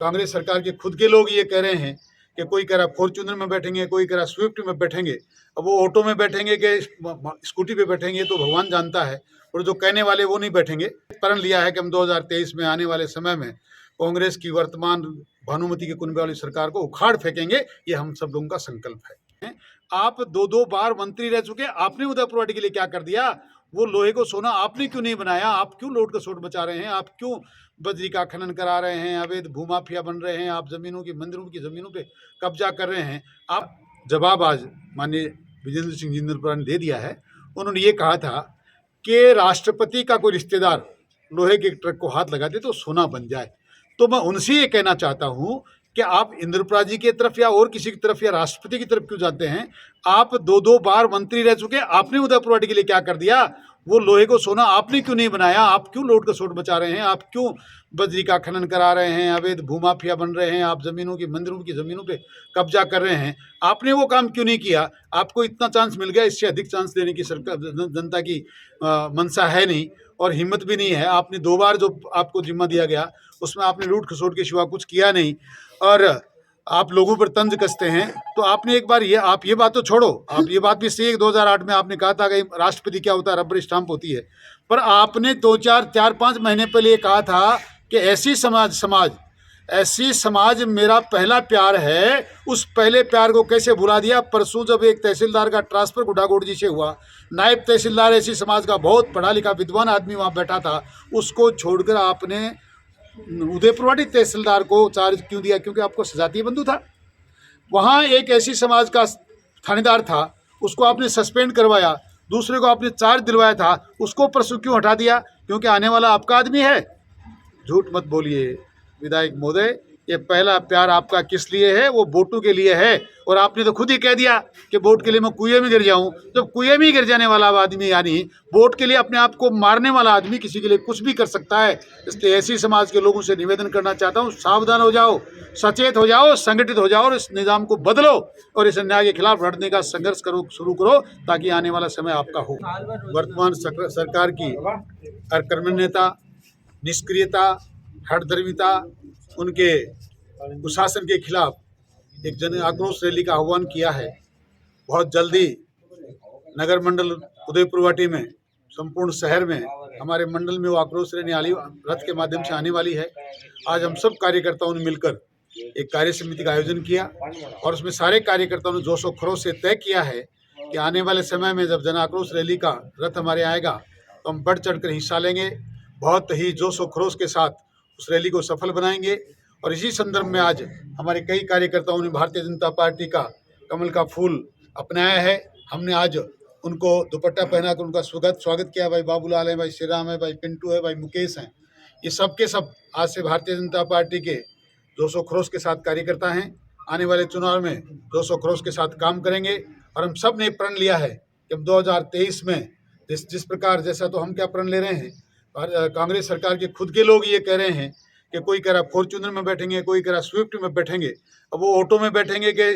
कांग्रेस सरकार के खुद के लोग ये कह रहे हैं कि कोई कह रहा फॉर्च्यूनर में बैठेंगे, कोई कह रहा स्विफ्ट में बैठेंगे। अब वो ऑटो में बैठेंगे कि स्कूटी पे बैठेंगे तो भगवान जानता है, और जो कहने वाले वो नहीं बैठेंगे। प्रण लिया है कि हम 2023 में आने वाले समय में कांग्रेस की वर्तमान भानुमति के कुनबे वाली सरकार को उखाड़ फेंकेंगे। ये हम सब लोगों का संकल्प है। आप दो बार मंत्री रह चुके, आपने उदयपुरवाटी के लिए क्या कर दिया? वो लोहे को सोना आपने क्यों नहीं बनाया? आप क्यों लोट का सोट बचा रहे हैं? आप क्यों बजरी का खनन करा रहे हैं? अवैध भूमाफिया बन रहे हैं? आप जमीनों की, मंदिरों की जमीनों पे कब्जा कर रहे हैं। आप जवाब आज माननीय विजेंद्र सिंह जिंदल ने दे दिया है। उन्होंने ये कहा था कि राष्ट्रपति का कोई रिश्तेदार लोहे के ट्रक को हाथ लगाते तो सोना बन जाए। तो मैं उनसे ये कहना चाहता हूँ कि आप इंद्रप्रा जी की तरफ या और किसी की तरफ या राष्ट्रपति की तरफ क्यों जाते हैं? आप दो बार मंत्री रह चुके, आपने उदयपुरवाटी के लिए क्या कर दिया? वो लोहे को सोना आपने क्यों नहीं बनाया? आप क्यों लोट का सोट बचा रहे हैं? आप क्यों बजरी का खनन करा रहे हैं? अवैध भूमाफिया बन रहे हैं? आप जमीनों की, मंदिरों की जमीनों पे कब्जा कर रहे हैं। आपने वो काम क्यों नहीं किया? आपको इतना चांस मिल गया, इससे अधिक चांस देने की सरकार जनता की मंशा है नहीं और हिम्मत भी नहीं है। आपने 2 बार जो आपको जिम्मा दिया गया उसमें आपने लूट खसोट के सिवा कुछ किया नहीं, और आप लोगों पर तंज कसते हैं। तो आपने एक बार ये बात तो छोड़ो, आप ये बात भी सही है 2008 में आपने कहा था कि राष्ट्रपति क्या होता है, रबर स्टाम्प होती है। पर आपने 4-5 महीने पहले कहा था कि ऐसी समाज मेरा पहला प्यार है। उस पहले प्यार को कैसे भुला दिया? परसों जब एक तहसीलदार का ट्रांसफर गुडागोड़ जी से हुआ, नायब तहसीलदार ऐसी समाज का बहुत पढ़ा लिखा विद्वान आदमी वहाँ बैठा था, उसको छोड़कर आपने उदयपुरवाटी तहसीलदार को चार्ज क्यों दिया? क्योंकि आपको सजातीय बंधु था। वहाँ एक ऐसी समाज का थानेदार था, उसको आपने सस्पेंड करवाया। दूसरे को आपने चार्ज दिलवाया था, उसको परसों क्यों हटा दिया? क्योंकि आने वाला आपका आदमी है। झूठ मत बोलिए विधायक महोदय, ये पहला प्यार आपका किस लिए है? वो वोटों के लिए है। और आपने तो खुद ही कह दिया कि वोट के लिए मैं कुएं में गिर जाऊं। जब कुएं में गिर जाने वाला आदमी, यानी वोट के लिए अपने आप को मारने वाला आदमी किसी के लिए कुछ भी कर सकता है। इसलिए ऐसी समाज के लोगों से निवेदन करना चाहता हूँ, सावधान हो जाओ, सचेत हो जाओ, संगठित हो जाओ और इस निज़ाम को बदलो और इस अन्याय के खिलाफ लड़ने का संघर्ष शुरू करो, ताकि आने वाला समय आपका हो। वर्तमान सरकार की अकर्मण्यता, निष्क्रियता, हठधर्मिता, उनके कुशासन के खिलाफ एक जन आक्रोश रैली का आह्वान किया है। बहुत जल्दी नगर मंडल उदयपुरवाटी में, संपूर्ण शहर में, हमारे मंडल में वो आक्रोश रैली रथ के माध्यम से आने वाली है। आज हम सब कार्यकर्ताओं ने मिलकर एक कार्य समिति का आयोजन किया और उसमें सारे कार्यकर्ताओं ने जोश और खरोश से तय किया है कि आने वाले समय में जब जन आक्रोश रैली का रथ हमारे आएगा तो हम बढ़ चढ़कर हिस्सा लेंगे। बहुत ही जोश और खरोश के साथ उस रैली को सफल बनाएंगे। और इसी संदर्भ में आज हमारे कई कार्यकर्ताओं ने भारतीय जनता पार्टी का कमल का फूल अपनाया है। हमने आज उनको दुपट्टा पहनाकर उनका स्वागत किया। भाई बाबूलाल है, भाई श्री राम है, भाई पिंटू है, भाई मुकेश हैं, ये सब के सब आज से भारतीय जनता पार्टी के जोश और खरोश के साथ कार्यकर्ता हैं। आने वाले चुनाव में जोश और खरोश के साथ काम करेंगे। और हम सब ने प्रण लिया है कि 2023 में जिस प्रकार, जैसा तो हम क्या प्रण ले रहे हैं, कांग्रेस सरकार के खुद के लोग ये कह रहे हैं कि कोई कह रहा फॉर्च्यूनर में बैठेंगे, कोई कह रहा स्विफ्ट में बैठेंगे। अब वो ऑटो में बैठेंगे कि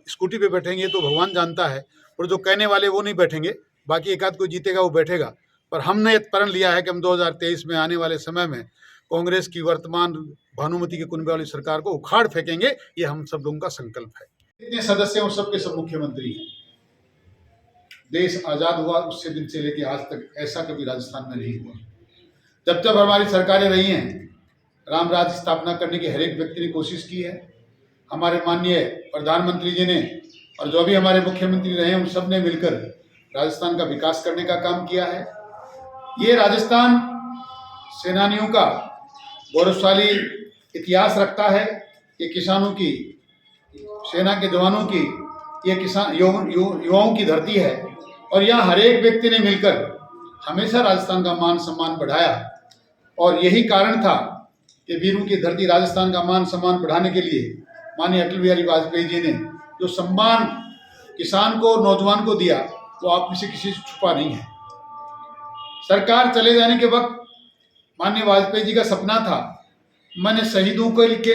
स्कूटी पे बैठेंगे तो भगवान जानता है, और जो कहने वाले वो नहीं बैठेंगे। बाकी एक आध कोई जीतेगा वो बैठेगा। पर हमने प्रण लिया है कि हम 2023 में आने वाले समय में कांग्रेस की वर्तमान भानुमति के कुनबे वाली सरकार को उखाड़ फेंकेंगे। ये हम सब लोगों का संकल्प है। इतने सदस्य हैं, सबके सब मुख्यमंत्री हैं। देश आजाद हुआ उससे दिन से लेकर आज तक ऐसा कभी राजस्थान में नहीं हुआ। जब जब हमारी सरकारें रही हैं, राम राज्य स्थापना करने की हर एक व्यक्ति ने कोशिश की है। हमारे माननीय प्रधानमंत्री जी ने और जो भी हमारे मुख्यमंत्री रहे हैं, उन सब ने मिलकर राजस्थान का विकास करने का काम किया है। ये राजस्थान सेनानियों का गौरवशाली इतिहास रखता है। ये किसानों की, सेना के जवानों की, ये किसान युवाओं की धरती है। और यहाँ हर एक व्यक्ति ने मिलकर हमेशा राजस्थान का मान सम्मान बढ़ाया। और यही कारण था कि वीरों की धरती राजस्थान का मान सम्मान बढ़ाने के लिए माननीय अटल बिहारी वाजपेयी जी ने जो सम्मान किसान को, नौजवान को दिया, वो आप में से किसी से छुपा नहीं है। सरकार चले जाने के वक्त माननीय वाजपेयी जी का सपना था, मैंने शहीदों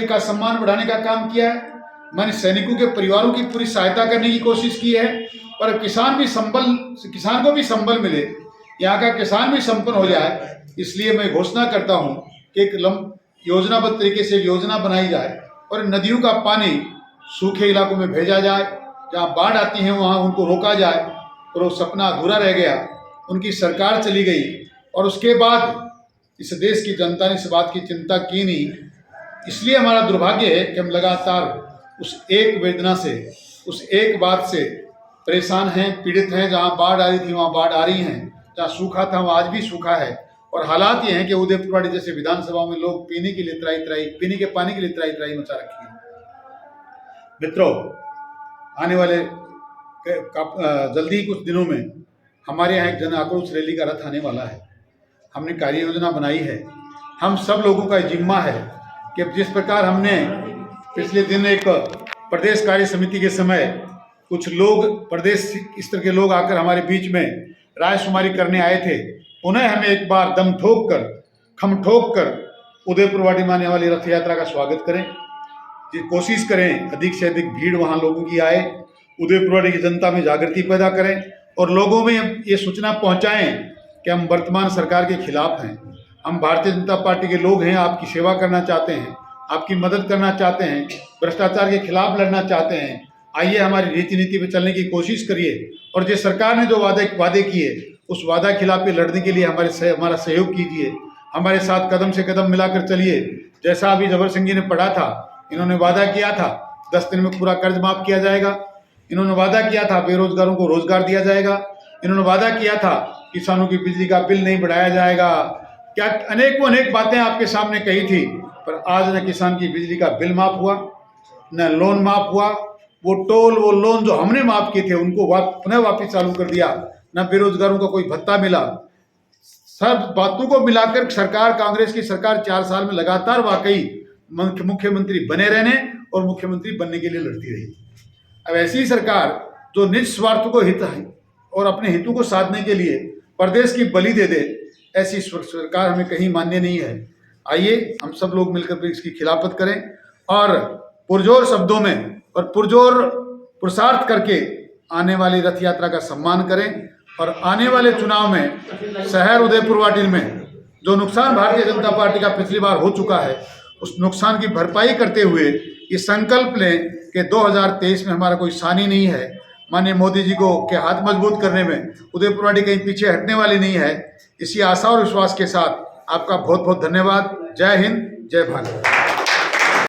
का सम्मान बढ़ाने का काम किया है, मैंने सैनिकों के परिवारों की पूरी सहायता करने की कोशिश की है। और किसान को भी संबल मिले, यहाँ का किसान भी संपन्न हो जाए, इसलिए मैं घोषणा करता हूँ कि एक योजनाबद्ध तरीके से योजना बनाई जाए और नदियों का पानी सूखे इलाकों में भेजा जाए, जहाँ बाढ़ आती है वहाँ उनको रोका जाए। और वो सपना अधूरा रह गया, उनकी सरकार चली गई और उसके बाद इस देश की जनता ने इस बात की चिंता की नहीं। इसलिए हमारा दुर्भाग्य है कि हम लगातार उस एक वेदना से, उस एक बात से परेशान हैं, पीड़ित हैं। जहाँ बाढ़ आ रही थी वहाँ बाढ़ आ रही हैं, जहाँ सूखा था वहाँ आज भी सूखा है। और हालात ये हैं कि उदयपुरवाड़ी जैसे विधानसभा में लोग पीने के लिए पीने के पानी के लिए त्राही मचा रखी है। मित्रों, आने वाले जल्दी ही कुछ दिनों में हमारे यहाँ एक जन आक्रोश रैली का रथ आने वाला है। हमने कार्य योजना बनाई है। हम सब लोगों का जिम्मा है कि जिस प्रकार हमने पिछले दिन एक प्रदेश कार्य समिति के समय कुछ लोग, प्रदेश स्तर के लोग आकर हमारे बीच में रायशुमारी करने आए थे, उन्हें हमें एक बार दम ठोक कर, खम ठोक कर उदयपुरवाड़ी में आने वाली रथ यात्रा का स्वागत करें। कोशिश करें अधिक से अधिक भीड़ वहाँ लोगों की आए, उदयपुरवाड़ी की जनता में जागृति पैदा करें और लोगों में ये सूचना पहुँचाएं कि हम वर्तमान सरकार के खिलाफ हैं। हम भारतीय जनता पार्टी के लोग हैं, आपकी सेवा करना चाहते हैं, आपकी मदद करना चाहते हैं, भ्रष्टाचार के खिलाफ लड़ना चाहते हैं। आइए हमारी रीति नीति पर चलने की कोशिश करिए और जिस सरकार ने जो वादे किए उस वादा खिलाफ लड़ने के लिए हमारा सहयोग कीजिए। हमारे साथ कदम से कदम मिलाकर चलिए। जैसा अभी जबर सिंह जी ने पढ़ा था, इन्होंने वादा किया था 10 दिन में पूरा कर्ज माफ किया जाएगा। इन्होंने वादा किया था बेरोजगारों को रोजगार दिया जाएगा। इन्होंने वादा किया था किसानों की बिजली का बिल नहीं बढ़ाया जाएगा। क्या अनेक बातें आपके सामने कही थी, पर आज न किसान की बिजली का बिल माफ हुआ, न लोन माफ हुआ। वो लोन जो हमने माफ किए थे उनको पुनः वापस चालू कर दिया। न बेरोजगारों को कोई भत्ता मिला। सब बातों को मिलाकर सरकार, कांग्रेस की सरकार 4 साल में लगातार वाकई मुख्यमंत्री बने रहने और मुख्यमंत्री बनने के लिए लड़ती रही। अब ऐसी सरकार जो निज स्वार्थ को हित है और अपने हितों को साधने के लिए प्रदेश की बलि दे दे, ऐसी सरकार हमें कहीं मान्य नहीं है। आइए हम सब लोग मिलकर इसकी खिलाफत करें और पुरजोर शब्दों में और पुरजोर पुरुषार्थ करके आने वाली रथ यात्रा का सम्मान करें और आने वाले चुनाव में शहर उदयपुरवाड़ी में जो नुकसान भारतीय जनता पार्टी का पिछली बार हो चुका है, उस नुकसान की भरपाई करते हुए ये संकल्प लें कि 2023 में हमारा कोई सानी नहीं है। माननीय मोदी जी को के हाथ मजबूत करने में उदयपुरवाड़ी कहीं पीछे हटने वाली नहीं है। इसी आशा और विश्वास के साथ आपका बहुत बहुत धन्यवाद। जय हिंद, जय भारत।